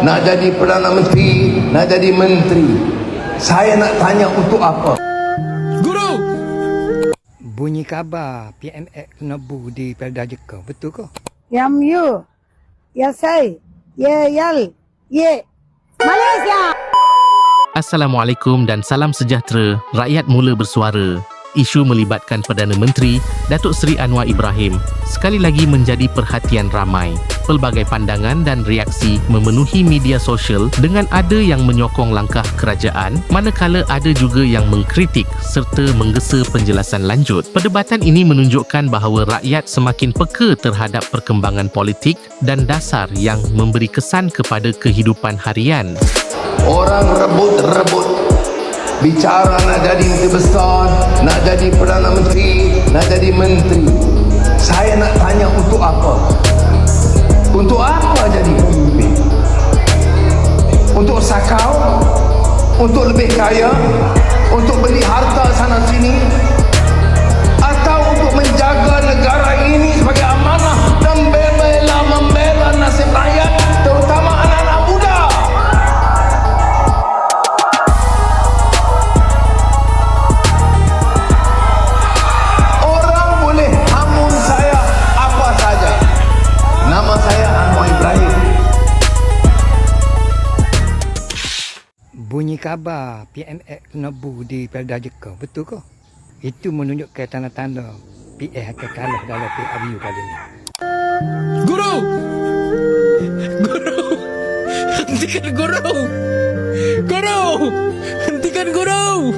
Nak jadi Perdana Menteri, nak jadi menteri. Saya nak tanya untuk apa? Guru! Bunyi khabar PMX Nebu di Perda Jeka, betul ke? Yam you, ya say, ye yal, ye Malaysia. Assalamualaikum dan salam sejahtera. Rakyat mula bersuara. Isu melibatkan Perdana Menteri Datuk Seri Anwar Ibrahim sekali lagi menjadi perhatian ramai. Pelbagai pandangan dan reaksi memenuhi media sosial dengan ada yang menyokong langkah kerajaan, manakala ada juga yang mengkritik serta menggesa penjelasan lanjut. Perdebatan ini menunjukkan bahawa rakyat semakin peka terhadap perkembangan politik dan dasar yang memberi kesan kepada kehidupan harian. Orang rebut-rebut bicara nak jadi menteri besar, nak jadi Perdana Menteri, nak jadi menteri. Saya nak tanya untuk apa? Untuk apa jadi pemimpin? Untuk sakau? Untuk lebih kaya? Untuk beli harta sana sini? Atau untuk menjaga negara ini sebagai amanah dan membela nasib rakyat, terutama anak-anak muda? Orang boleh hamun saya apa saja. Nama saya Anwar Ibrahim. Bunyi khabar PMX Nebu di Perda Jeka, betul ke? Itu menunjukkan tanda-tanda PF akan kalah dalam PRU kali ini. Guru! Guru! Hentikan guru! Guru! Hentikan guru!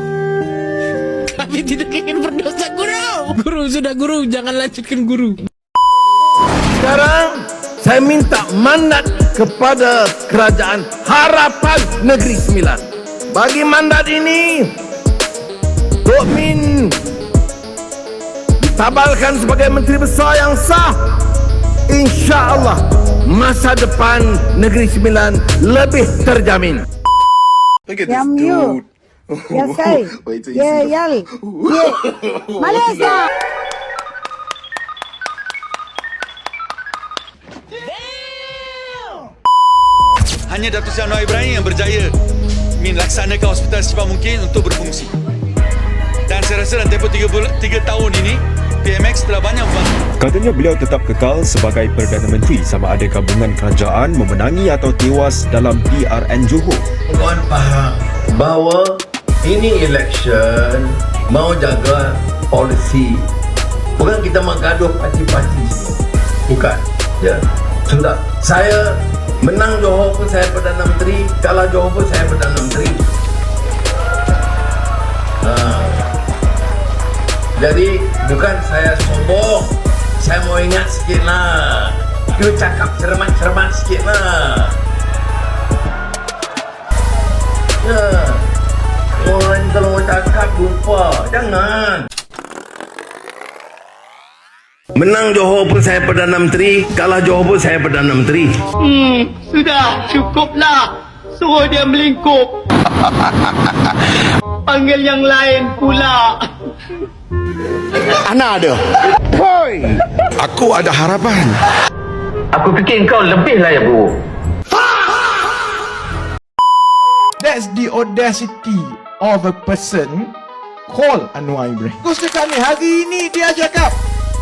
Kami tidak ingin berdosa guru! Guru, sudah guru, jangan lanjutkan guru. Sekarang saya minta mandat kepada Kerajaan Harapan Negeri Sembilan. Bagi mandat ini, Tok Min ditabalkan sebagai Menteri Besar yang sah. InsyaAllah masa depan Negeri Sembilan lebih terjamin. Yam you, ya say, ye yal, ye Malaysia. Hanya Datuk Seri Anwar Ibrahim yang berjaya melaksanakan hospital secepat mungkin untuk berfungsi. Dan saya rasa dalam tempoh 3 tahun ini, PMX telah banyak membantu. Katanya beliau tetap kekal sebagai Perdana Menteri sama ada gabungan kerajaan memenangi atau tewas dalam PRN Johor. Tuan faham bahawa ini election mau jaga polisi. Bukan kita mau gaduh parti-parti. Bukan. Ya. Sudah. Saya menang Johor pun saya Perdana Menteri, kalah Johor pun saya Perdana Menteri. Jadi bukan saya sombong. Saya mau ingat sikit lah. You cakap cermat-cermat sikit lah. Ya. Orang kalau cakap lupa. Jangan. Menang Johor pun saya Perdana Menteri, kalah Johor pun saya Perdana Menteri. Sudah, cukuplah. Suruh dia melingkup. Panggil yang lain pula. Anak ada. Hoi, aku ada harapan. Aku fikir kau lebih lah ya, Bu. That's the audacity of a person called Anwar Ibrahim. Terus dekat ni, hari ini dia cakap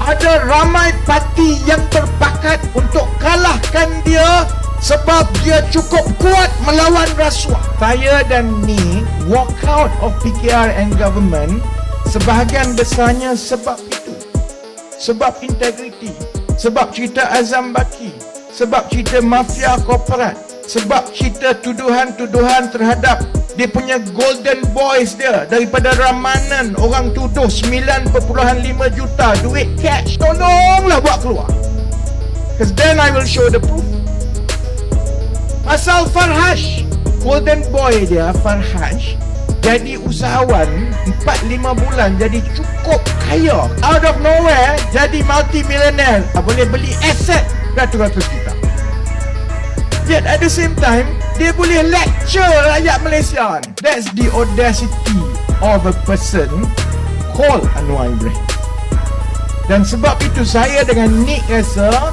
ada ramai parti yang berbakat untuk kalahkan dia sebab dia cukup kuat melawan rasuah. Saya dan ni walk out of PKR and government sebahagian besarnya sebab itu. Sebab integriti, sebab cerita Azam Baki, sebab cerita mafia korporat, sebab cerita tuduhan-tuduhan terhadap dia punya golden boys dia daripada Ramanan. Orang tuduh 9.5 juta duit cash. Tolonglah buat keluar, because then I will show the proof. Pasal Farhash, golden boy dia Farhash jadi usahawan 4-5 bulan, jadi cukup kaya. Out of nowhere jadi multi-millionaire, boleh beli aset ratus-ratus juta. Yet at the same time dia boleh lecture rakyat Malaysia. That's the audacity of a person called Anwar Ibrahim. Dan sebab itu saya dengan Nick rasa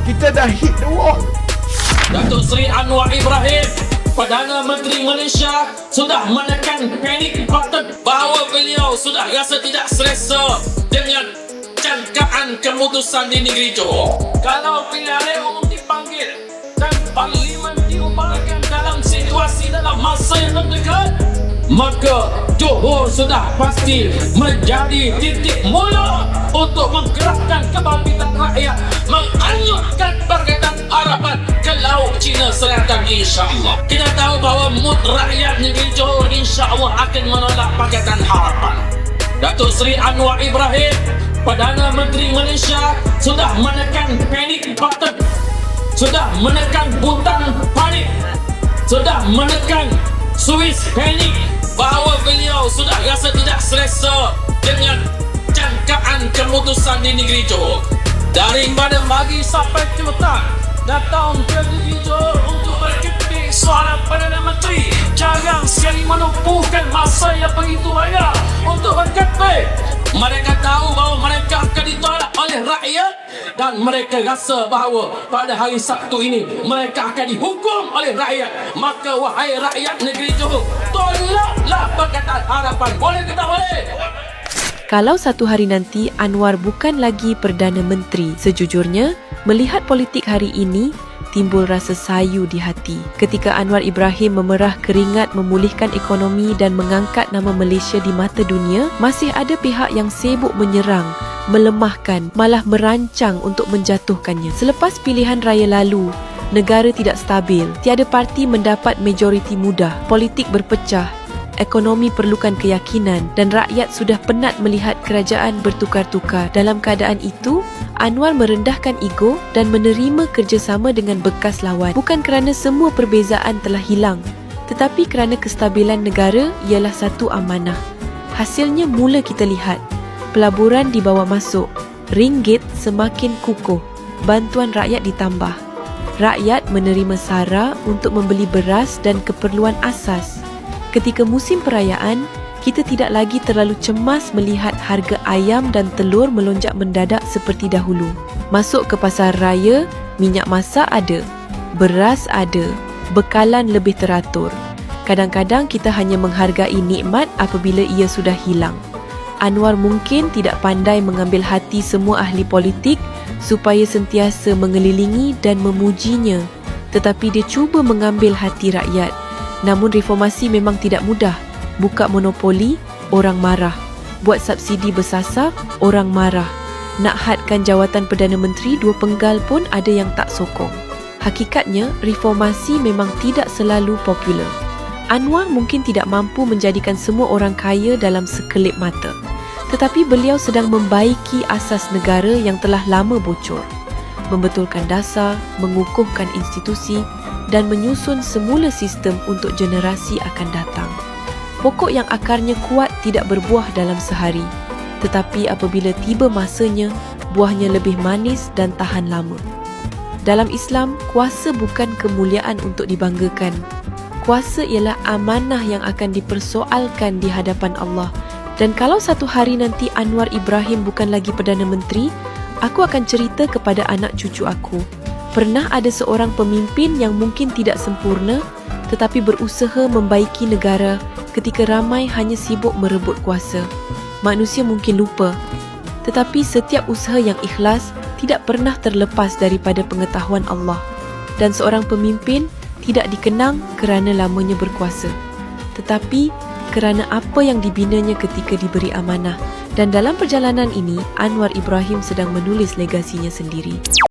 kita dah hit the wall. Datuk Seri Anwar Ibrahim, Perdana Menteri Malaysia, sudah menekan panic button bahawa beliau sudah rasa tidak selesa dengan jangkaan keputusan di negeri Johor. Kalau pilihan raya umum dipanggil dan Parlimen diupayakan dalam situasi dalam masa yang terdekat, maka Johor sudah pasti menjadi titik mula untuk menggerakkan kebangkitan rakyat, menganyutkan Pakatan Harapan ke Laut Cina Selatan, insya-Allah. Kita tahu bahawa mood rakyat negeri Johor insya-Allah akan menolak Pakatan Harapan. Datuk Seri Anwar Ibrahim, Perdana Menteri Malaysia, sudah menekan panic button, sudah menekan butang panik, sudah menekan Swiss panic bahawa beliau sudah rasa tidak selesa dengan jangkaan keputusan di negeri Johor. Daripada pagi sampai petang datang ke negeri Johor untuk berkeping suara Perdana Menteri, jangan sekali menumpukan masa yang begitu banyak untuk berkeping. Mereka tahu bahawa mereka akan ditolak oleh rakyat dan mereka rasa bahawa pada hari Sabtu ini mereka akan dihukum oleh rakyat. Maka wahai rakyat negeri Johor, tolaklah Pakatan Harapan. Boleh ke tak boleh? Kalau satu hari nanti Anwar bukan lagi Perdana Menteri, sejujurnya melihat politik hari ini timbul rasa sayu di hati. Ketika Anwar Ibrahim memerah keringat memulihkan ekonomi dan mengangkat nama Malaysia di mata dunia, masih ada pihak yang sibuk menyerang, melemahkan, malah merancang untuk menjatuhkannya. Selepas pilihan raya lalu, negara tidak stabil, tiada parti mendapat majoriti mudah, politik berpecah, ekonomi perlukan keyakinan dan rakyat sudah penat melihat kerajaan bertukar-tukar. Dalam keadaan itu, Anwar merendahkan ego dan menerima kerjasama dengan bekas lawan. Bukan kerana semua perbezaan telah hilang, tetapi kerana kestabilan negara ialah satu amanah. Hasilnya mula kita lihat. Pelaburan dibawa masuk, ringgit semakin kukuh, bantuan rakyat ditambah. Rakyat menerima sara untuk membeli beras dan keperluan asas. Ketika musim perayaan, kita tidak lagi terlalu cemas melihat harga ayam dan telur melonjak mendadak seperti dahulu. Masuk ke pasar raya, minyak masak ada, beras ada, bekalan lebih teratur. Kadang-kadang kita hanya menghargai nikmat apabila ia sudah hilang. Anwar mungkin tidak pandai mengambil hati semua ahli politik supaya sentiasa mengelilingi dan memujinya, tetapi dia cuba mengambil hati rakyat. Namun reformasi memang tidak mudah. Buka monopoli, orang marah. Buat subsidi bersasar, orang marah. Nak hadkan jawatan Perdana Menteri, dua penggal pun ada yang tak sokong. Hakikatnya, reformasi memang tidak selalu popular. Anwar mungkin tidak mampu menjadikan semua orang kaya dalam sekelip mata. Tetapi beliau sedang membaiki asas negara yang telah lama bocor. Membetulkan dasar, mengukuhkan institusi dan menyusun semula sistem untuk generasi akan datang. Pokok yang akarnya kuat tidak berbuah dalam sehari, tetapi apabila tiba masanya, buahnya lebih manis dan tahan lama. Dalam Islam, kuasa bukan kemuliaan untuk dibanggakan. Kuasa ialah amanah yang akan dipersoalkan di hadapan Allah. Dan kalau satu hari nanti Anwar Ibrahim bukan lagi Perdana Menteri, aku akan cerita kepada anak cucu aku. Pernah ada seorang pemimpin yang mungkin tidak sempurna, tetapi berusaha membaiki negara ketika ramai hanya sibuk merebut kuasa. Manusia mungkin lupa, tetapi setiap usaha yang ikhlas tidak pernah terlepas daripada pengetahuan Allah. Dan seorang pemimpin tidak dikenang kerana lamanya berkuasa, tetapi kerana apa yang dibinanya ketika diberi amanah. Dan dalam perjalanan ini, Anwar Ibrahim sedang menulis legasinya sendiri.